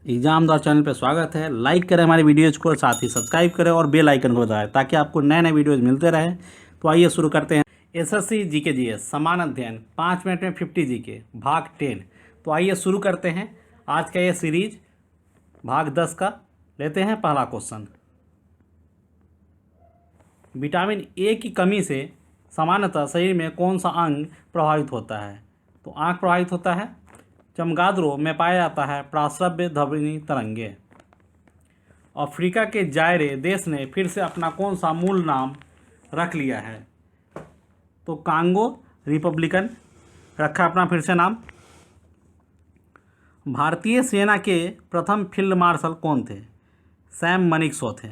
Exam द्वारा channel पर स्वागत है। लाइक करें हमारे वीडियोज़ को, साथ ही सब्सक्राइब करें और बेल आइकन को दबाएं ताकि आपको नए नए वीडियोज़ मिलते रहें। तो आइए शुरू करते हैं। एसएससी जीके जीएस समान अध्ययन 5 मिनट में 50 जीके भाग 10। तो आइए शुरू करते हैं आज का ये सीरीज। भाग 10 का लेते हैं पहला क्वेश्चन। विटामिन ए की कमी से सामान्यतः शरीर में कौन सा अंग प्रभावित होता है? तो आँख प्रभावित होता है। चमगादड़ों में पाया जाता है प्रास्रव्य ध्वनि तरंगे। अफ्रीका के जायरे देश ने फिर से अपना कौन सा मूल नाम रख लिया है? तो कांगो रिपब्लिकन रखा अपना फिर से नाम। भारतीय सेना के प्रथम फील्ड मार्शल कौन थे? सैम मनिकशॉ थे।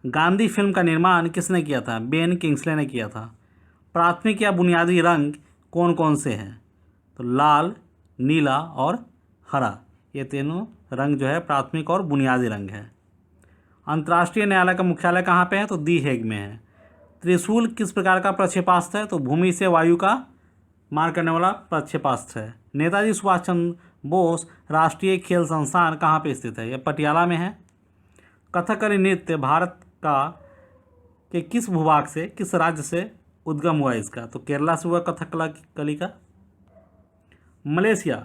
गांधी फिल्म का निर्माण किसने किया था? बेन किंग्सले ने किया था। प्राथमिक या बुनियादी रंग कौन कौन से हैं? तो लाल, नीला और हरा, ये तीनों रंग जो है प्राथमिक और बुनियादी रंग है। अंतर्राष्ट्रीय न्यायालय का मुख्यालय कहाँ पे है? तो दी हेग में है। त्रिशूल किस प्रकार का प्रक्षेपास्त्र है? तो भूमि से वायु का मार करने वाला प्रक्षेपास्त्र है। नेताजी सुभाष चंद्र बोस राष्ट्रीय खेल संस्थान कहाँ पे स्थित है? यह पटियाला में है। कथकली नृत्य भारत का के किस भूभाग से, किस राज्य से उद्गम हुआ इसका? तो केरला से हुआ कथकली का। मलेशिया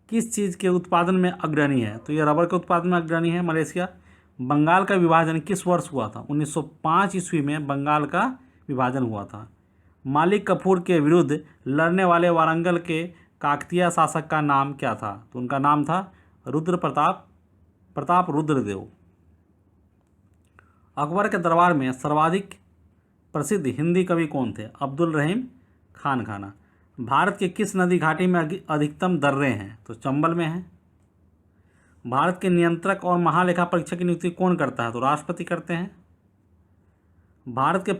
किस चीज़ के उत्पादन में अग्रणी है? तो यह रबर के उत्पादन में अग्रणी है मलेशिया। बंगाल का विभाजन किस वर्ष हुआ था? 1905 ईस्वी में बंगाल का विभाजन हुआ था। मालिक कफूर के विरुद्ध लड़ने वाले वारंगल के काकतीय शासक का नाम क्या था? तो उनका नाम था रुद्र प्रताप रुद्रदेव। अकबर के दरबार में सर्वाधिक प्रसिद्ध हिंदी कवि कौन थे? अब्दुल रहीम खान खाना। भारत के किस नदी घाटी में अधिकतम दर्रे हैं? तो चंबल में है। भारत के नियंत्रक और महालेखा परीक्षक की नियुक्ति कौन करता है? तो राष्ट्रपति करते हैं। भारत के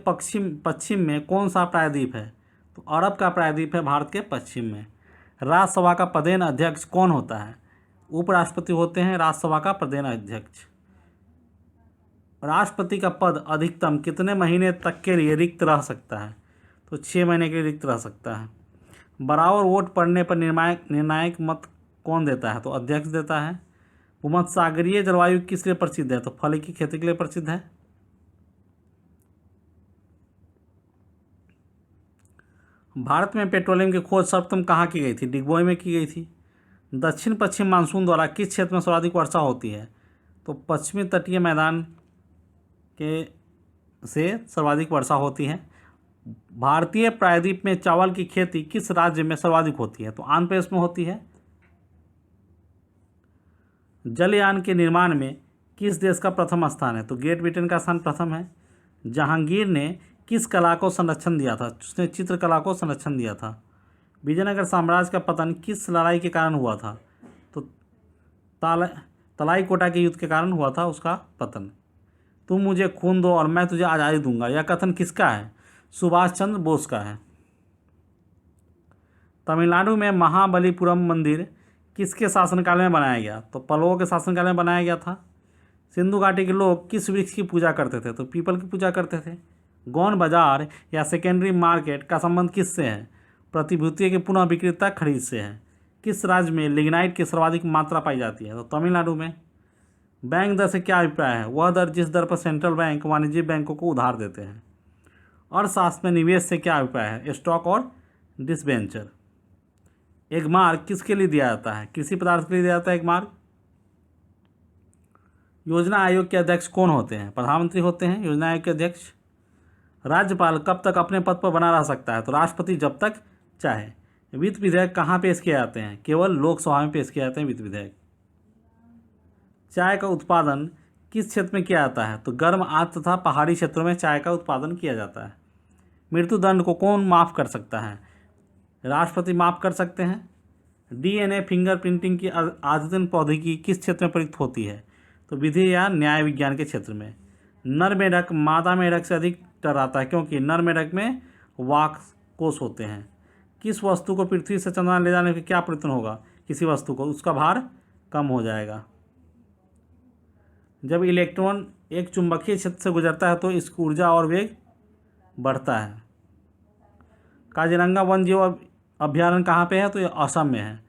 पश्चिम में कौन सा प्रायद्वीप है? तो अरब का प्रायद्वीप है भारत के पश्चिम में। राज्यसभा का प्रदेन अध्यक्ष कौन होता है? उपराष्ट्रपति होते हैं राज्यसभा का प्रदेन अध्यक्ष। राष्ट्रपति का पद अधिकतम कितने महीने तक के लिए रिक्त रह सकता है? तो 6 महीने के लिए रिक्त रह सकता है। बराबर वोट पड़ने पर निर्णायक मत कौन देता है? तो अध्यक्ष देता है। भूमध्यसागरीय जलवायु किस लिए प्रसिद्ध है? तो फल की खेती के लिए प्रसिद्ध है। भारत में पेट्रोलियम की खोज सर्वप्रथम कहाँ की गई थी? डिगबोई में की गई थी। दक्षिण पश्चिम मानसून द्वारा किस क्षेत्र में सर्वाधिक वर्षा होती है? तो पश्चिमी तटीय मैदान के से सर्वाधिक वर्षा होती है। भारतीय प्रायद्वीप में चावल की खेती किस राज्य में सर्वाधिक होती है? तो आंध्र प्रदेश में होती है। जलयान के निर्माण में किस देश का प्रथम स्थान है? तो ग्रेट ब्रिटेन का स्थान प्रथम है। जहांगीर ने किस कला को संरक्षण दिया था? उसने चित्रकला को संरक्षण दिया था। विजयनगर साम्राज्य का पतन किस लड़ाई के कारण हुआ था? तो तलाई कोटा के युद्ध के कारण हुआ था उसका पतन। तुम मुझे खून दो और मैं तुझे आज़ादी दूंगा, यह कथन किसका है? सुभाष चंद्र बोस का है। तमिलनाडु में महाबलीपुरम मंदिर किसके शासनकाल में बनाया गया? तो पल्लवों के शासनकाल में बनाया गया था। सिंधु घाटी के लोग किस वृक्ष की पूजा करते थे? तो पीपल की पूजा करते थे। गौण बाजार या सेकेंडरी मार्केट का संबंध किससे है? प्रतिभूतियों की पुनः विक्रेता खरीद से है। किस राज्य में लिग्नाइट की सर्वाधिक मात्रा पाई जाती है? तो तमिलनाडु में। बैंक दर से क्या अभिप्राय है? वह दर जिस दर पर सेंट्रल बैंक वाणिज्यिक बैंकों को उधार देते हैं। अर्थशास्त्र में निवेश से क्या अभिप्राय है? स्टॉक और डिसवेंचर। एगमार्क किसके लिए दिया जाता है? कृषि पदार्थ के लिए दिया जाता है एगमार्क। योजना आयोग के अध्यक्ष कौन होते हैं? प्रधानमंत्री होते हैं योजना आयोग के अध्यक्ष। राज्यपाल कब तक अपने पद पर बना रह सकता है? तो राष्ट्रपति जब तक चाहे। वित्त विधेयक कहाँ पेश किए जाते हैं? केवल लोकसभा में पेश किए जाते हैं वित्त विधेयक। चाय का उत्पादन किस क्षेत्र में किया जाता है? तो गर्म आर्द्र तथा पहाड़ी क्षेत्रों में चाय का उत्पादन किया जाता है। मृत्युदंड को कौन माफ़ कर सकता है? राष्ट्रपति माफ़ कर सकते हैं। डीएनए फिंगरप्रिंटिंग की अद्यतन प्रौद्योगिकी किस क्षेत्र में प्रयुक्त होती है? तो विधि या न्याय विज्ञान के क्षेत्र में। नर मेढक मादा मेढक से अधिक टर्राता है क्योंकि नर मेढक में वाक कोष होते हैं। किस वस्तु को पृथ्वी से चंद्रमा ले जाने पर क्या परिवर्तन होगा? किसी वस्तु को उसका भार कम हो जाएगा। जब इलेक्ट्रॉन एक चुंबकीय क्षेत्र से गुजरता है तो इसकी ऊर्जा और वेग बढ़ता है। काजीरंगा वन्य जीव अभ्यारण्य कहाँ पे है? तो ये असम में है।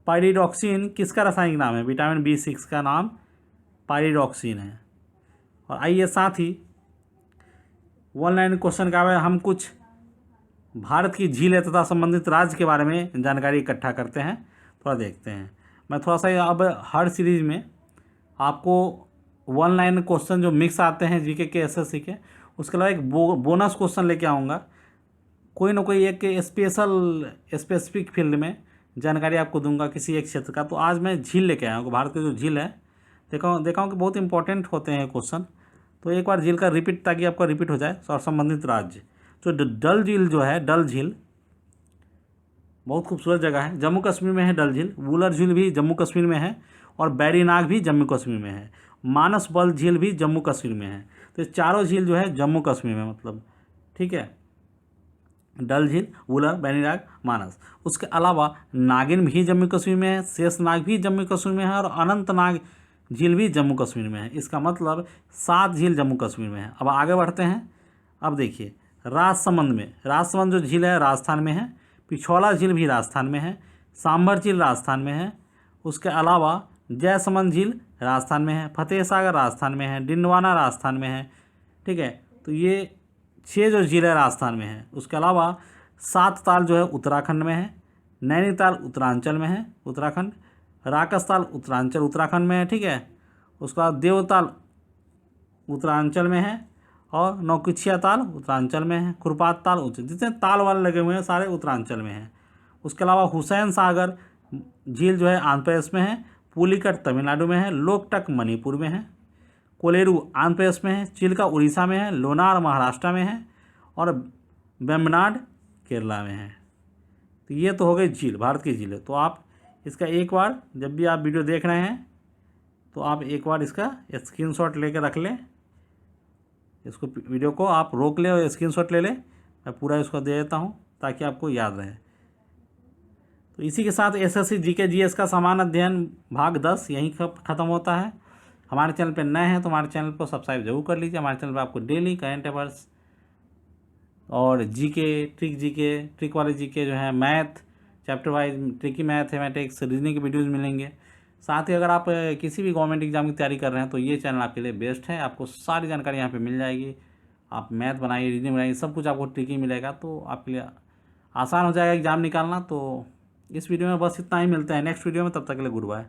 पायरिडॉक्सिन किसका रासायनिक नाम है? विटामिन B6 का नाम पायरिडॉक्सिन है। और आइए साथ ही वन लाइन क्वेश्चन का हम कुछ भारत की झीलें तथा संबंधित राज्य के बारे में जानकारी इकट्ठा करते हैं, थोड़ा देखते हैं। मैं थोड़ा सा अब हर सीरीज में आपको वन लाइन क्वेश्चन जो मिक्स आते हैं जीके के एसएससी के, उसके अलावा एक बोनस क्वेश्चन लेके आऊँगा, कोई ना कोई एक स्पेसिफिक फील्ड में जानकारी आपको दूंगा किसी एक क्षेत्र का। तो आज मैं झील लेके आया हूँ, भारत की जो झील है देखा हूँ कि बहुत इंपॉर्टेंट होते हैं क्वेश्चन। तो एक बार झील का रिपीट, ताकि आपका रिपीट हो जाए। और संबंधित राज्य, तो डल झील जो है, डल झील बहुत खूबसूरत जगह है, जम्मू कश्मीर में है डल झील। वुलर झील भी जम्मू कश्मीर में है और बैरीनाग भी जम्मू कश्मीर में है। मानस बल झील भी जम्मू कश्मीर में है। तो ये चारों झील जो है जम्मू कश्मीर में, मतलब ठीक है, डल झील, वुलर, बैरीनाग, मानस। उसके अलावा नागिन भी जम्मू कश्मीर में है, शेषनाग भी जम्मू कश्मीर में है और अनंतनाग झील भी जम्मू कश्मीर में है। इसका मतलब 7 झील जम्मू कश्मीर में है। अब आगे बढ़ते हैं। अब देखिए राजसमंद में, राजसमंद जो झील है राजस्थान में है। पिछौला झील भी राजस्थान में है। सांभर झील राजस्थान में है। उसके अलावा जयसमंद झील राजस्थान में है। फतेह सागर राजस्थान में है। डिंडवाना राजस्थान में है। ठीक है, तो ये 6 जो झील है राजस्थान में है। उसके अलावा 7 ताल जो है उत्तराखंड में है। नैनीताल उत्तरांचल में है, उत्तराखंड। राकसताल उत्तरांचल उत्तराखंड में है। ठीक है, उसके बाद देवताल उत्तरांचल में है और नौकुचिया ताल उत्तरांचल में है। खुरपात ताल, जितने ताल वाले लगे हुए हैं सारे उत्तरांचल में हैं। उसके अलावा हुसैन सागर झील जो है आंध्र प्रदेश में है। पुलिकट तमिलनाडु में है। लोकटक मणिपुर में है। कोलेरू आंध्र प्रदेश में है। चिल्का उड़ीसा में है। लोनार महाराष्ट्र में है और वेम्बनाड केरला में है। तो ये तो हो गई झील, भारत की झील है। तो आप इसका एक बार जब भी आप वीडियो देख रहे हैं तो आप एक बार इसका स्क्रीनशॉट लेकर रख लें। इसको वीडियो को आप रोक ले और स्क्रीनशॉट ले लें। मैं पूरा इसको दे देता हूँ ताकि आपको याद रहे। तो इसी के साथ एसएससी जीके जीएस का सामान्य अध्ययन भाग 10 यहीं ख़त्म होता है। हमारे चैनल पर नए हैं तो हमारे चैनल को सब्सक्राइब जरूर कर लीजिए। हमारे चैनल पर आपको डेली करंट अफेयर्स और जीके, ट्रिक वाले जीके जो है, math chapter wise, tricky mathematics, reasoning के वीडियोज़ मिलेंगे। साथ ही अगर आप किसी भी गवर्नमेंट एग्जाम की तैयारी कर रहे हैं तो ये चैनल आपके लिए बेस्ट है। आपको सारी जानकारी यहाँ पे मिल जाएगी। आप मैथ बनाइए, रीजनिंग बनाइए, सब कुछ आपको ट्रिकी मिलेगा, तो आपके लिए आसान हो जाएगा एग्ज़ाम निकालना। तो इस वीडियो में बस इतना ही, मिलते हैं नेक्स्ट वीडियो में, तब तक के लिए गुड बाय।